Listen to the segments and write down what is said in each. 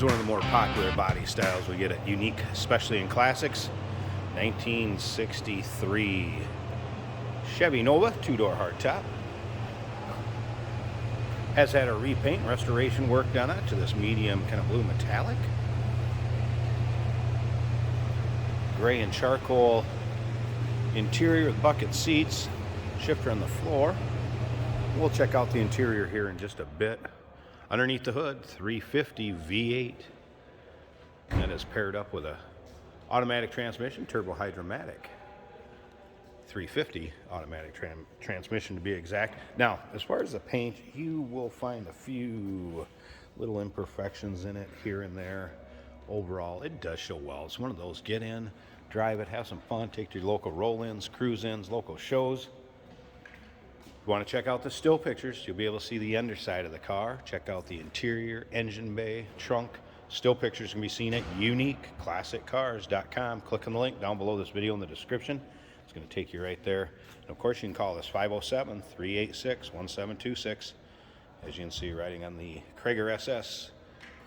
Here's one of the more popular body styles we get at Unique, especially in classics. 1963 Chevy Nova, two-door hardtop. Has had a repaint, restoration work done on it to this medium kind of blue metallic. Gray and charcoal interior with bucket seats, shifter on the floor. We'll check out the interior here in just a bit. Underneath the hood, 350 V8. And that is paired up with a automatic transmission, turbo hydromatic. 350 automatic transmission to be exact. Now, as far as the paint, you will find a few little imperfections in it here and there. Overall, it does show well. It's one of those get in, drive it, have some fun, take to your local roll-ins, cruise-ins, local shows. If you want to check out the still pictures, you'll be able to see the underside of the car. Check out the interior, engine bay, trunk. Still pictures can be seen at uniqueclassiccars.com. Click on the link down below this video in the description. It's going to take you right there. And of course, you can call us 507-386-1726. As you can see, riding on the Krager SS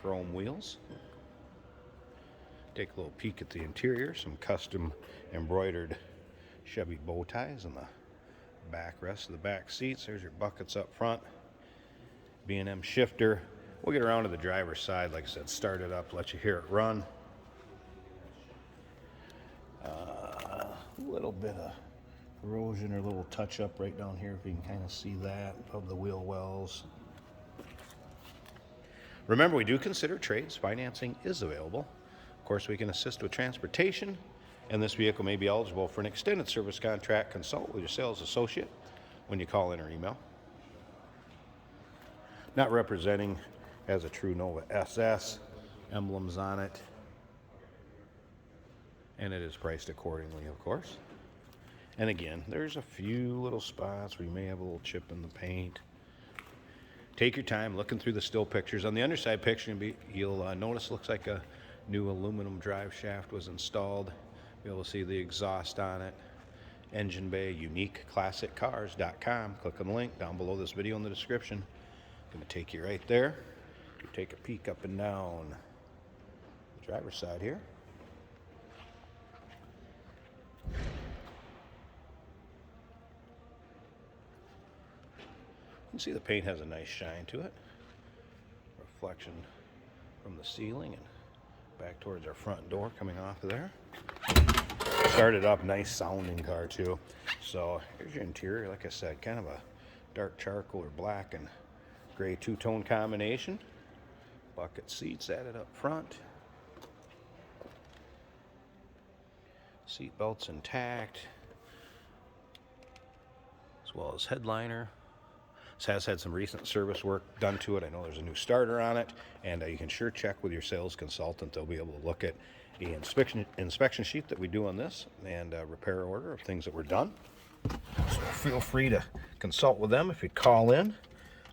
chrome wheels. Take a little peek at the interior. Some custom embroidered Chevy bow ties on the backrest of the back seats. There's your buckets up front. B&M shifter. We'll get around to the driver's side. Like I said, start it up, let you hear it run. A little bit of erosion or a little touch up right down here, if you can kind of see that, of the wheel wells. Remember, we do consider trades. Financing is available. Of course, we can assist with transportation, and this vehicle may be eligible for an extended service contract. Consult with your sales associate when you call in or email. Not representing as a true Nova SS, emblems on it, and it is priced accordingly, of course. And again, there's a few little spots where you may have a little chip in the paint. Take your time looking through the still pictures. On the underside picture, you'll notice looks like a new aluminum drive shaft was installed. You'll be able to see the exhaust on it. Engine bay, uniqueclassiccars.com. Click on the link down below this video in the description. Going to take you right there. You take a peek up and down the driver's side here. You can see the paint has a nice shine to it. Reflection from the ceiling and back towards our front door coming off of there. Started up, nice sounding car too. So here's your interior. Like I said, kind of a dark charcoal or black and gray two-tone combination. Bucket seats added up front. Seat belts intact, as well as headliner. This has had some recent service work done to it. I know there's a new starter on it, and you can sure check with your sales consultant. They'll be able to look at the inspection sheet that we do on this and repair order of things that were done. So feel free to consult with them if you call in,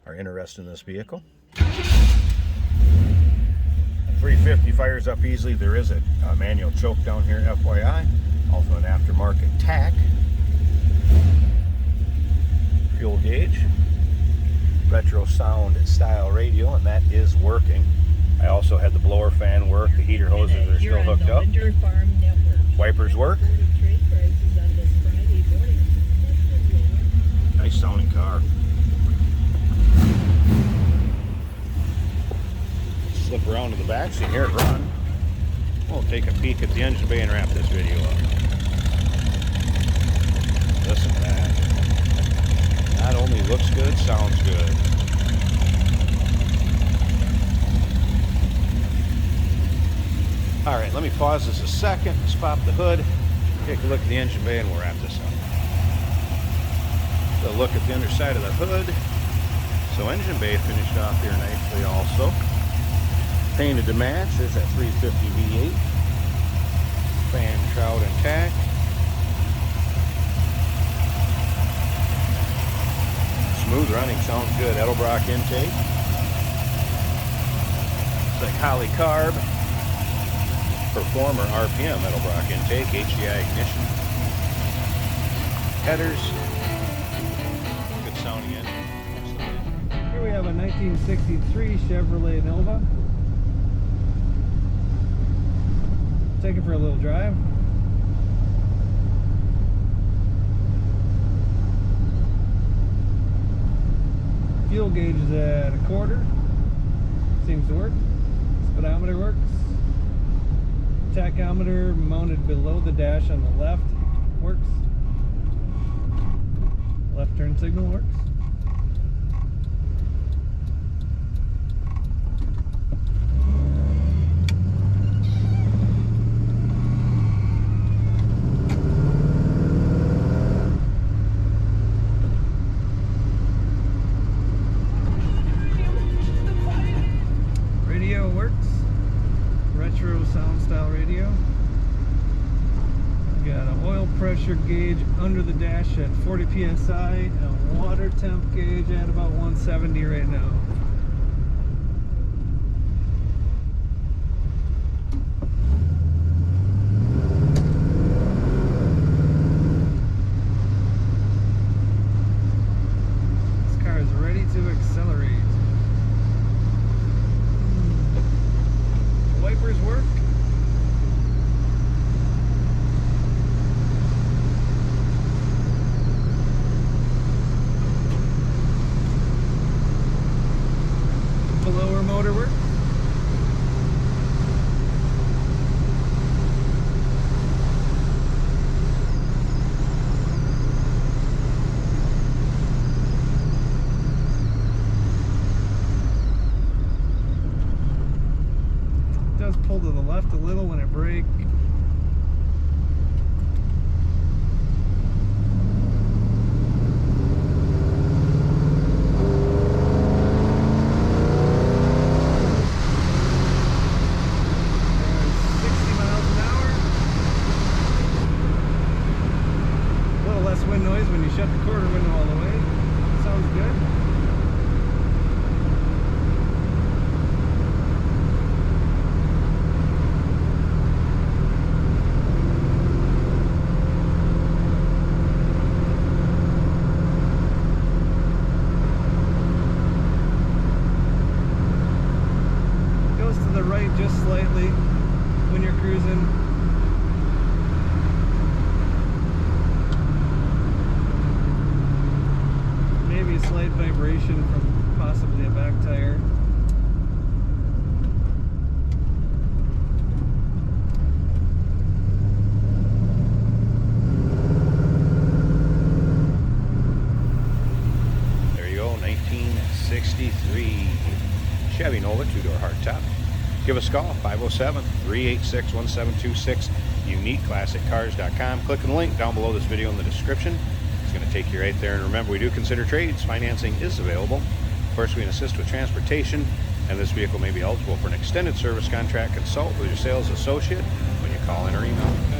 are interested in this vehicle. 350 fires up easily. There is a manual choke down here, FYI. Also an aftermarket tack. Fuel gauge. Retro sound style radio, and that is working. I also had the blower fan work. The heater hoses are still hooked up. Wipers work. Nice sounding car. Slip around to the back so you hear it run. We'll take a peek at the engine bay and wrap this video up. Listen to that. Not only looks good, sounds good. Alright, let me pause this a second, let's pop the hood, take a look at the engine bay, and we'll wrap this up. A look at the underside of the hood. So engine bay finished off here nicely also. Painted to match. There's that 350 V8. Fan shroud intact. Smooth running, sounds good. Edelbrock intake. It's like Holly Carb. Performer RPM Edelbrock intake. HDI ignition. Headers. Good sounding engine. Here we have a 1963 Chevrolet Nova. Take it for a little drive. Fuel gauge is at 1/4. Seems to work. Speedometer works. Tachometer mounted below the dash on the left works. Left turn signal works. Radio works. Retro sound style radio. Got an oil pressure gauge under the dash at 40 psi, a water temp gauge at about 170 right now. This car is ready to accelerate. Wipers work. Blower motor works. It does pull to the left a little when it brakes. Wind noise when you shut the quarter window all the way. Sounds good. Goes to the right just slightly when you're cruising. Maybe a slight vibration from possibly a back tire. There you go, 1963 Chevy Nova 2-door hardtop. Give us a call, 507-386-1726, uniqueclassiccars.com. Click on the link down below this video in the description. It's going to take you right there. And remember, we do consider trades. Financing is available. Of course, we can assist with transportation, and this vehicle may be eligible for an extended service contract. Consult with your sales associate when you call in or email.